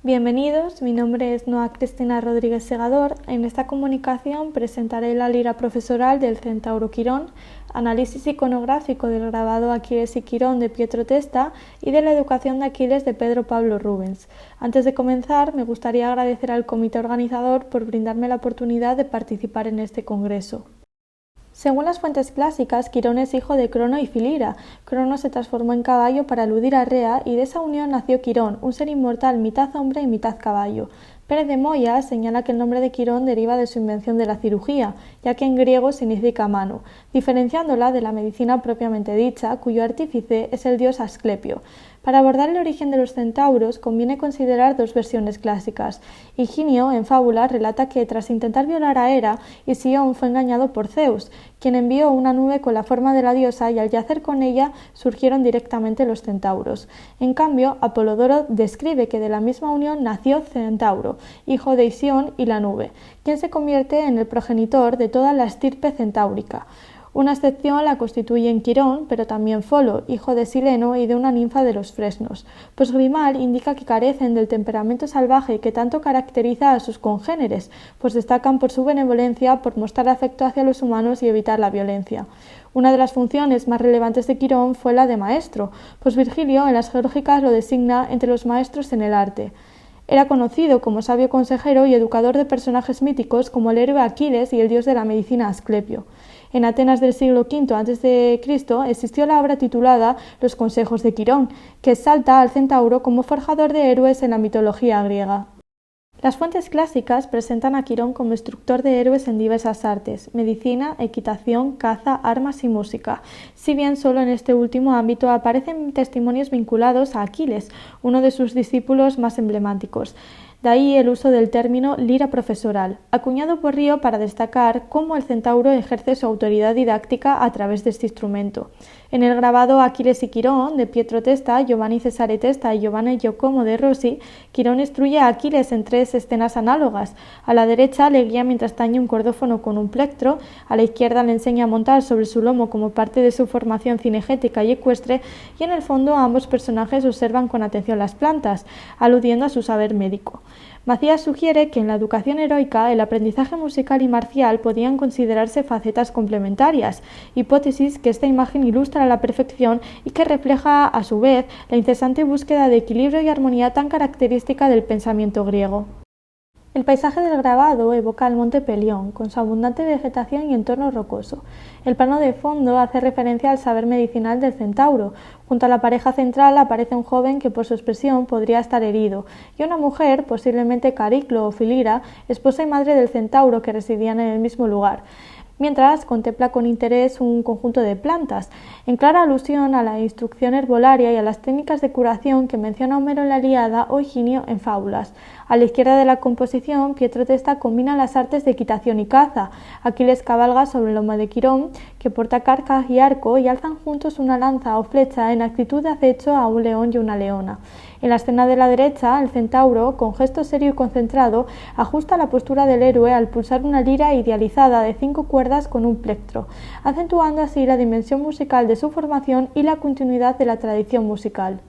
Bienvenidos, mi nombre es Noa Cristina Rodríguez Segador. En esta comunicación presentaré la lira profesoral del Centauro Quirón, análisis iconográfico del grabado Aquiles y Quirón de Pietro Testa y de la educación de Aquiles de Pedro Pablo Rubens. Antes de comenzar, me gustaría agradecer al comité organizador por brindarme la oportunidad de participar en este congreso. Según las fuentes clásicas, Quirón es hijo de Crono y Filira. Crono se transformó en caballo para eludir a Rea y de esa unión nació Quirón, un ser inmortal mitad hombre y mitad caballo. Pérez de Moya señala que el nombre de Quirón deriva de su invención de la cirugía, ya que en griego significa mano, diferenciándola de la medicina propiamente dicha, cuyo artífice es el dios Asclepio. Para abordar el origen de los centauros conviene considerar dos versiones clásicas. Higinio, en fábulas, relata que tras intentar violar a Hera, Isión fue engañado por Zeus, quien envió una nube con la forma de la diosa y al yacer con ella surgieron directamente los centauros. En cambio, Apolodoro describe que de la misma unión nació Centauro, hijo de Isión y la nube, quien se convierte en el progenitor de toda la estirpe centáurica. Una excepción la constituyen Quirón, pero también Folo, hijo de Sileno y de una ninfa de los Fresnos, pues Grimal indica que carecen del temperamento salvaje que tanto caracteriza a sus congéneres, pues destacan por su benevolencia, por mostrar afecto hacia los humanos y evitar la violencia. Una de las funciones más relevantes de Quirón fue la de maestro, pues Virgilio en las Geórgicas lo designa entre los maestros en el arte. Era conocido como sabio consejero y educador de personajes míticos como el héroe Aquiles y el dios de la medicina Asclepio. En Atenas del siglo V a.C. existió la obra titulada Los consejos de Quirón, que exalta al centauro como forjador de héroes en la mitología griega. Las fuentes clásicas presentan a Quirón como instructor de héroes en diversas artes, medicina, equitación, caza, armas y música, si bien solo en este último ámbito aparecen testimonios vinculados a Aquiles, uno de sus discípulos más emblemáticos. De ahí el uso del término lira profesoral, acuñado por Río para destacar cómo el centauro ejerce su autoridad didáctica a través de este instrumento. En el grabado Aquiles y Quirón de Pietro Testa, Giovanni Cesare Testa y Giovanni Giacomo de Rossi, Quirón instruye a Aquiles en tres escenas análogas. A la derecha le guía mientras tañe un cordófono con un plectro, a la izquierda le enseña a montar sobre su lomo como parte de su formación cinegética y ecuestre, y en el fondo ambos personajes observan con atención las plantas, aludiendo a su saber médico. Macías sugiere que en la educación heroica el aprendizaje musical y marcial podían considerarse facetas complementarias, hipótesis que esta imagen ilustra a la perfección y que refleja a su vez la incesante búsqueda de equilibrio y armonía tan característica del pensamiento griego. El paisaje del grabado evoca al monte Pelión, con su abundante vegetación y entorno rocoso. El plano de fondo hace referencia al saber medicinal del centauro. Junto a la pareja central aparece un joven que por su expresión podría estar herido, y una mujer, posiblemente Cariclo o Filira, esposa y madre del centauro que residían en el mismo lugar. Mientras contempla con interés un conjunto de plantas, en clara alusión a la instrucción herbolaria y a las técnicas de curación que menciona Homero en la Ilíada o Higinio en fábulas. A la izquierda de la composición, Pietro Testa combina las artes de equitación y caza. Aquiles cabalga sobre el lomo de Quirón, que porta carcaj y arco, y alzan juntos una lanza o flecha en actitud de acecho a un león y una leona. En la escena de la derecha, el centauro, con gesto serio y concentrado, ajusta la postura del héroe al pulsar una lira idealizada de 5 cuerdas con un plectro, acentuando así la dimensión musical de su formación y la continuidad de la tradición musical.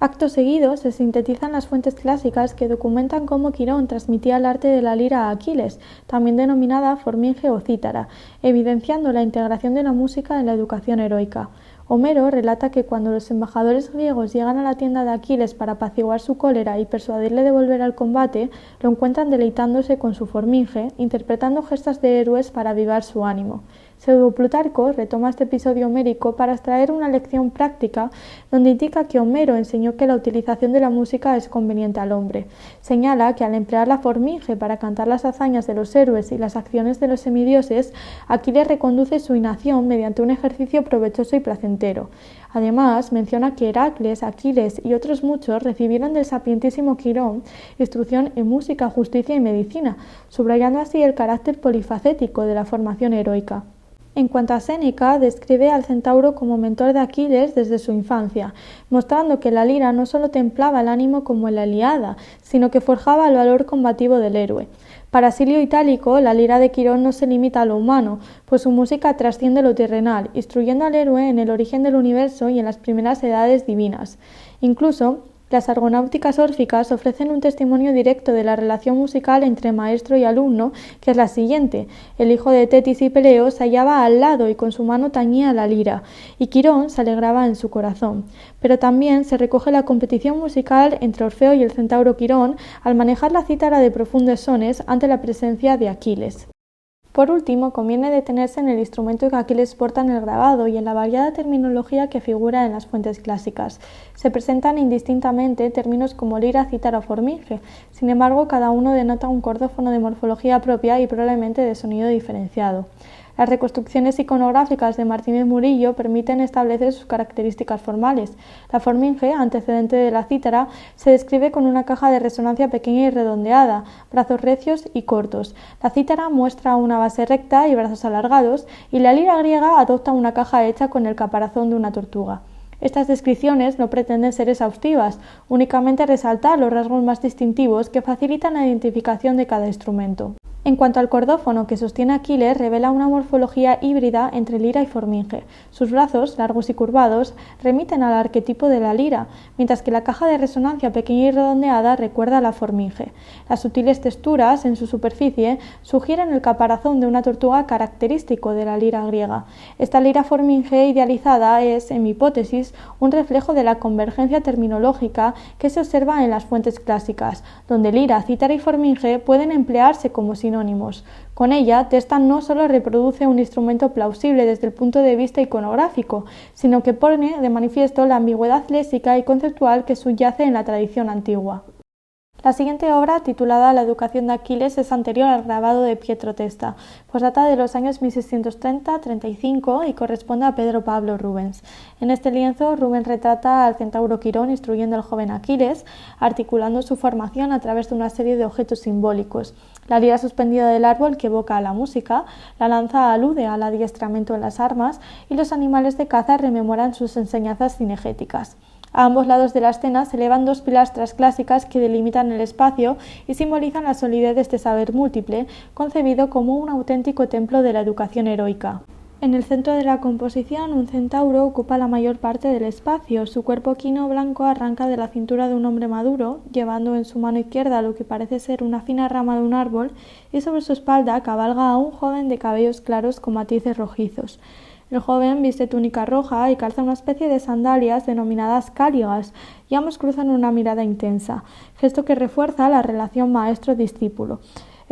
Acto seguido se sintetizan las fuentes clásicas que documentan cómo Quirón transmitía el arte de la lira a Aquiles, también denominada forminge o cítara, evidenciando la integración de la música en la educación heroica. Homero relata que cuando los embajadores griegos llegan a la tienda de Aquiles para apaciguar su cólera y persuadirle de volver al combate, lo encuentran deleitándose con su forminge, interpretando gestos de héroes para avivar su ánimo. Pseudo-Plutarco retoma este episodio homérico para extraer una lección práctica donde indica que Homero enseñó que la utilización de la música es conveniente al hombre. Señala que al emplear la forminge para cantar las hazañas de los héroes y las acciones de los semidioses, Aquiles reconduce su inacción mediante un ejercicio provechoso y placentero. Además, menciona que Heracles, Aquiles y otros muchos recibieron del sapientísimo Quirón instrucción en música, justicia y medicina, subrayando así el carácter polifacético de la formación heroica. En cuanto a Séneca, describe al centauro como mentor de Aquiles desde su infancia, mostrando que la lira no solo templaba el ánimo como en la Ilíada, sino que forjaba el valor combativo del héroe. Para Silio Itálico, la lira de Quirón no se limita a lo humano, pues su música trasciende lo terrenal, instruyendo al héroe en el origen del universo y en las primeras edades divinas. Incluso, Las argonáuticas órficas ofrecen un testimonio directo de la relación musical entre maestro y alumno, que es la siguiente. El hijo de Tetis y Peleo se hallaba al lado y con su mano tañía la lira, y Quirón se alegraba en su corazón. Pero también se recoge la competición musical entre Orfeo y el centauro Quirón al manejar la cítara de profundos sones ante la presencia de Aquiles. Por último, conviene detenerse en el instrumento que Aquiles porta en el grabado y en la variada terminología que figura en las fuentes clásicas. Se presentan indistintamente términos como lira, cítara o forminge. Sin embargo, cada uno denota un cordófono de morfología propia y probablemente de sonido diferenciado. Las reconstrucciones iconográficas de Martínez Murillo permiten establecer sus características formales. La forminge, antecedente de la cítara, se describe con una caja de resonancia pequeña y redondeada, brazos recios y cortos. La cítara muestra una base recta y brazos alargados, y la lira griega adopta una caja hecha con el caparazón de una tortuga. Estas descripciones no pretenden ser exhaustivas, únicamente resaltar los rasgos más distintivos que facilitan la identificación de cada instrumento. En cuanto al cordófono que sostiene Aquiles, revela una morfología híbrida entre lira y forminge. Sus brazos, largos y curvados, remiten al arquetipo de la lira, mientras que la caja de resonancia pequeña y redondeada recuerda a la forminge. Las sutiles texturas en su superficie sugieren el caparazón de una tortuga característico de la lira griega. Esta lira forminge idealizada es, en mi hipótesis, un reflejo de la convergencia terminológica que se observa en las fuentes clásicas, donde lira, cítara y forminge pueden emplearse como sinónimos. Con ella, Testa no solo reproduce un instrumento plausible desde el punto de vista iconográfico, sino que pone de manifiesto la ambigüedad léxica y conceptual que subyace en la tradición antigua. La siguiente obra, titulada La educación de Aquiles, es anterior al grabado de Pietro Testa, pues data de los años 1630-35 y corresponde a Pedro Pablo Rubens. En este lienzo, Rubens retrata al centauro Quirón instruyendo al joven Aquiles, articulando su formación a través de una serie de objetos simbólicos. La lira suspendida del árbol, que evoca a la música, la lanza alude al adiestramiento en las armas, y los animales de caza rememoran sus enseñanzas cinegéticas. A ambos lados de la escena se elevan dos pilastras clásicas que delimitan el espacio y simbolizan la solidez de este saber múltiple, concebido como un auténtico templo de la educación heroica. En el centro de la composición, un centauro ocupa la mayor parte del espacio. Su cuerpo quino blanco arranca de la cintura de un hombre maduro, llevando en su mano izquierda lo que parece ser una fina rama de un árbol, y sobre su espalda cabalga a un joven de cabellos claros con matices rojizos. El joven viste túnica roja y calza una especie de sandalias denominadas cáligas, y ambos cruzan una mirada intensa, gesto que refuerza la relación maestro-discípulo.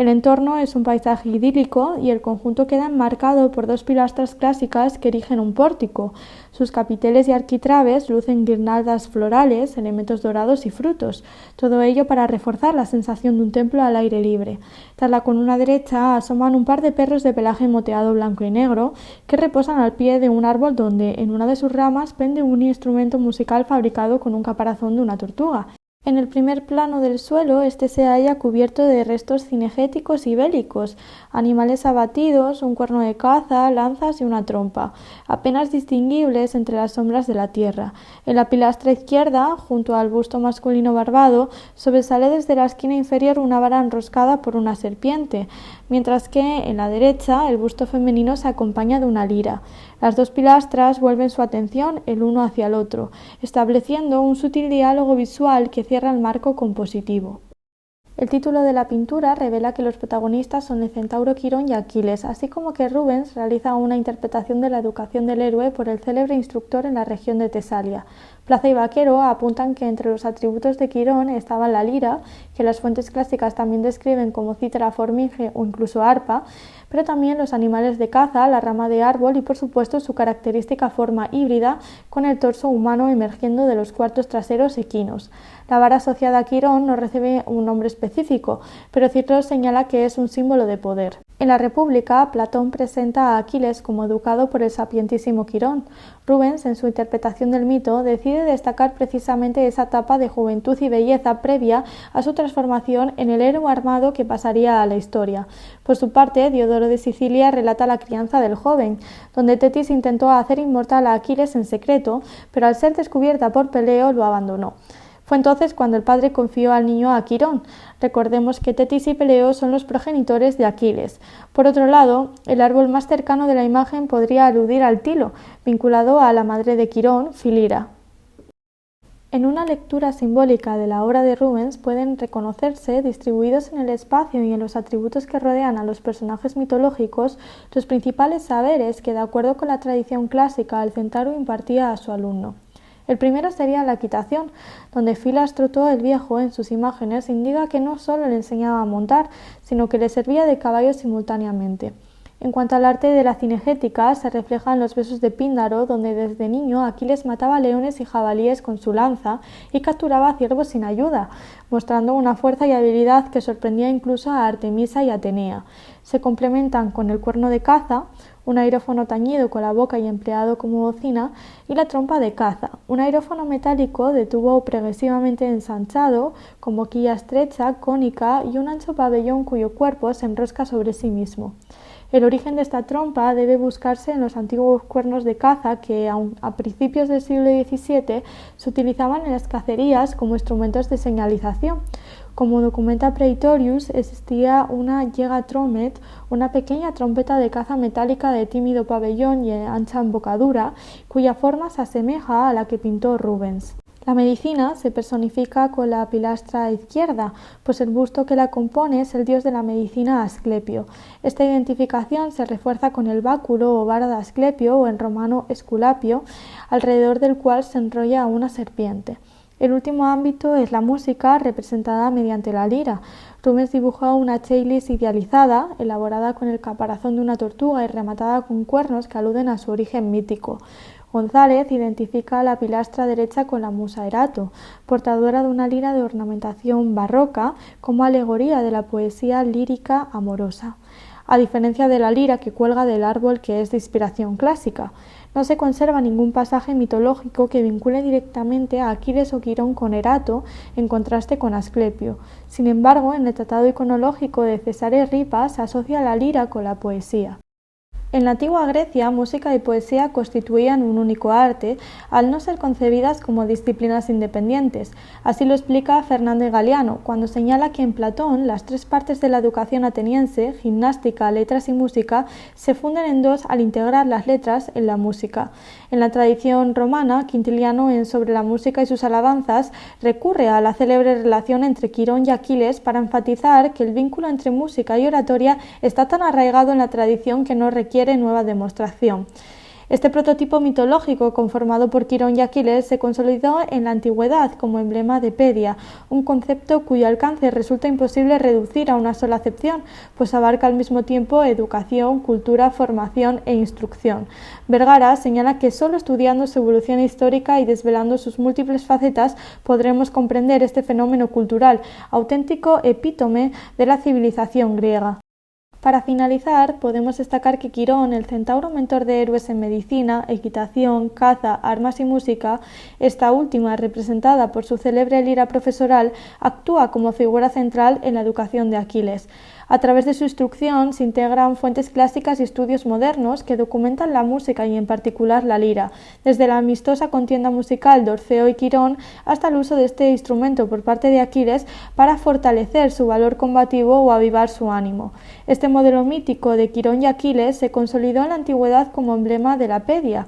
El entorno es un paisaje idílico y el conjunto queda enmarcado por dos pilastras clásicas que erigen un pórtico. Sus capiteles y arquitraves lucen guirnaldas florales, elementos dorados y frutos, todo ello para reforzar la sensación de un templo al aire libre. Tras la columna derecha asoman un par de perros de pelaje moteado blanco y negro que reposan al pie de un árbol donde, en una de sus ramas, pende un instrumento musical fabricado con un caparazón de una tortuga. En el primer plano del suelo, este se halla cubierto de restos cinegéticos y bélicos, animales abatidos, un cuerno de caza, lanzas y una trompa, apenas distinguibles entre las sombras de la tierra. En la pilastra izquierda, junto al busto masculino barbado, sobresale desde la esquina inferior una vara enroscada por una serpiente, mientras que en la derecha el busto femenino se acompaña de una lira. Las dos pilastras vuelven su atención el uno hacia el otro, estableciendo un sutil diálogo visual que cierra el marco compositivo. El título de la pintura revela que los protagonistas son el centauro Quirón y Aquiles, así como que Rubens realiza una interpretación de la educación del héroe por el célebre instructor en la región de Tesalia. Plaza y Vaquero apuntan que entre los atributos de Quirón estaba la lira, que las fuentes clásicas también describen como cítara, forminge o incluso arpa, pero también los animales de caza, la rama de árbol y por supuesto su característica forma híbrida con el torso humano emergiendo de los cuartos traseros equinos. La vara asociada a Quirón no recibe un nombre específico, pero Ciclo señala que es un símbolo de poder. En la República, Platón presenta a Aquiles como educado por el sapientísimo Quirón. Rubens, en su interpretación del mito, decide destacar precisamente esa etapa de juventud y belleza previa a su transformación en el héroe armado que pasaría a la historia. Por su parte, Diodoro de Sicilia relata la crianza del joven, donde Tetis intentó hacer inmortal a Aquiles en secreto, pero al ser descubierta por Peleo lo abandonó. Fue entonces cuando el padre confió al niño a Quirón. Recordemos que Tetis y Peleo son los progenitores de Aquiles. Por otro lado, el árbol más cercano de la imagen podría aludir al tilo, vinculado a la madre de Quirón, Filira. En una lectura simbólica de la obra de Rubens pueden reconocerse, distribuidos en el espacio y en los atributos que rodean a los personajes mitológicos, los principales saberes que, de acuerdo con la tradición clásica, el centauro impartía a su alumno. El primero sería la equitación, donde Filastro el Viejo, en sus imágenes, indica que no solo le enseñaba a montar, sino que le servía de caballo simultáneamente. En cuanto al arte de la cinegética, se refleja en los versos de Píndaro, donde desde niño Aquiles mataba leones y jabalíes con su lanza y capturaba ciervos sin ayuda, mostrando una fuerza y habilidad que sorprendía incluso a Artemisa y Atenea. Se complementan con el cuerno de caza, un aerófono tañido con la boca y empleado como bocina, y la trompa de caza, un aerófono metálico de tubo progresivamente ensanchado, con boquilla estrecha, cónica y un ancho pabellón cuyo cuerpo se enrosca sobre sí mismo. El origen de esta trompa debe buscarse en los antiguos cuernos de caza que, aun a principios del siglo XVII, se utilizaban en las cacerías como instrumentos de señalización. Como documenta Praetorius, existía una Jägertrommel, una pequeña trompeta de caza metálica de tímido pabellón y ancha embocadura, cuya forma se asemeja a la que pintó Rubens. La medicina se personifica con la pilastra izquierda, pues el busto que la compone es el dios de la medicina Asclepio. Esta identificación se refuerza con el báculo o vara de Asclepio, o en romano Esculapio, alrededor del cual se enrolla una serpiente. El último ámbito es la música, representada mediante la lira. Rubens dibujó una cheilis idealizada, elaborada con el caparazón de una tortuga y rematada con cuernos que aluden a su origen mítico. González identifica la pilastra derecha con la musa Erato, portadora de una lira de ornamentación barroca, como alegoría de la poesía lírica amorosa, a diferencia de la lira que cuelga del árbol, que es de inspiración clásica. No se conserva ningún pasaje mitológico que vincule directamente a Aquiles o Quirón con Erato, en contraste con Asclepio. Sin embargo, en el Tratado Iconológico de Cesare Ripa se asocia la lira con la poesía. En la antigua Grecia, música y poesía constituían un único arte, al no ser concebidas como disciplinas independientes. Así lo explica Fernández Galiano, cuando señala que en Platón las tres partes de la educación ateniense, gimnástica, letras y música, se funden en dos al integrar las letras en la música. En la tradición romana, Quintiliano, en Sobre la música y sus alabanzas, recurre a la célebre relación entre Quirón y Aquiles para enfatizar que el vínculo entre música y oratoria está tan arraigado en la tradición que no requiere nueva demostración. Este prototipo mitológico, conformado por Quirón y Aquiles, se consolidó en la antigüedad como emblema de pedia, un concepto cuyo alcance resulta imposible reducir a una sola acepción, pues abarca al mismo tiempo educación, cultura, formación e instrucción. Vergara señala que solo estudiando su evolución histórica y desvelando sus múltiples facetas podremos comprender este fenómeno cultural, auténtico epítome de la civilización griega. Para finalizar, podemos destacar que Quirón, el centauro mentor de héroes en medicina, equitación, caza, armas y música, esta última representada por su célebre lira profesoral, actúa como figura central en la educación de Aquiles. A través de su instrucción se integran fuentes clásicas y estudios modernos que documentan la música y en particular la lira, desde la amistosa contienda musical de Orfeo y Quirón hasta el uso de este instrumento por parte de Aquiles para fortalecer su valor combativo o avivar su ánimo. Este modelo mítico de Quirón y Aquiles se consolidó en la antigüedad como emblema de la pedia,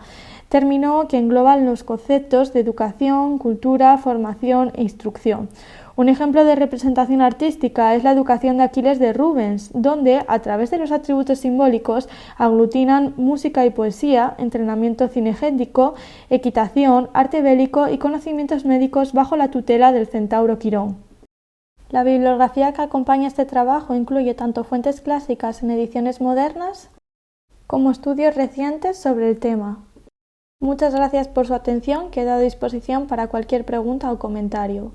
término que engloba los conceptos de educación, cultura, formación e instrucción. Un ejemplo de representación artística es la educación de Aquiles de Rubens, donde, a través de los atributos simbólicos, aglutinan música y poesía, entrenamiento cinegético, equitación, arte bélico y conocimientos médicos bajo la tutela del centauro Quirón. La bibliografía que acompaña este trabajo incluye tanto fuentes clásicas en ediciones modernas como estudios recientes sobre el tema. Muchas gracias por su atención, quedo a disposición para cualquier pregunta o comentario.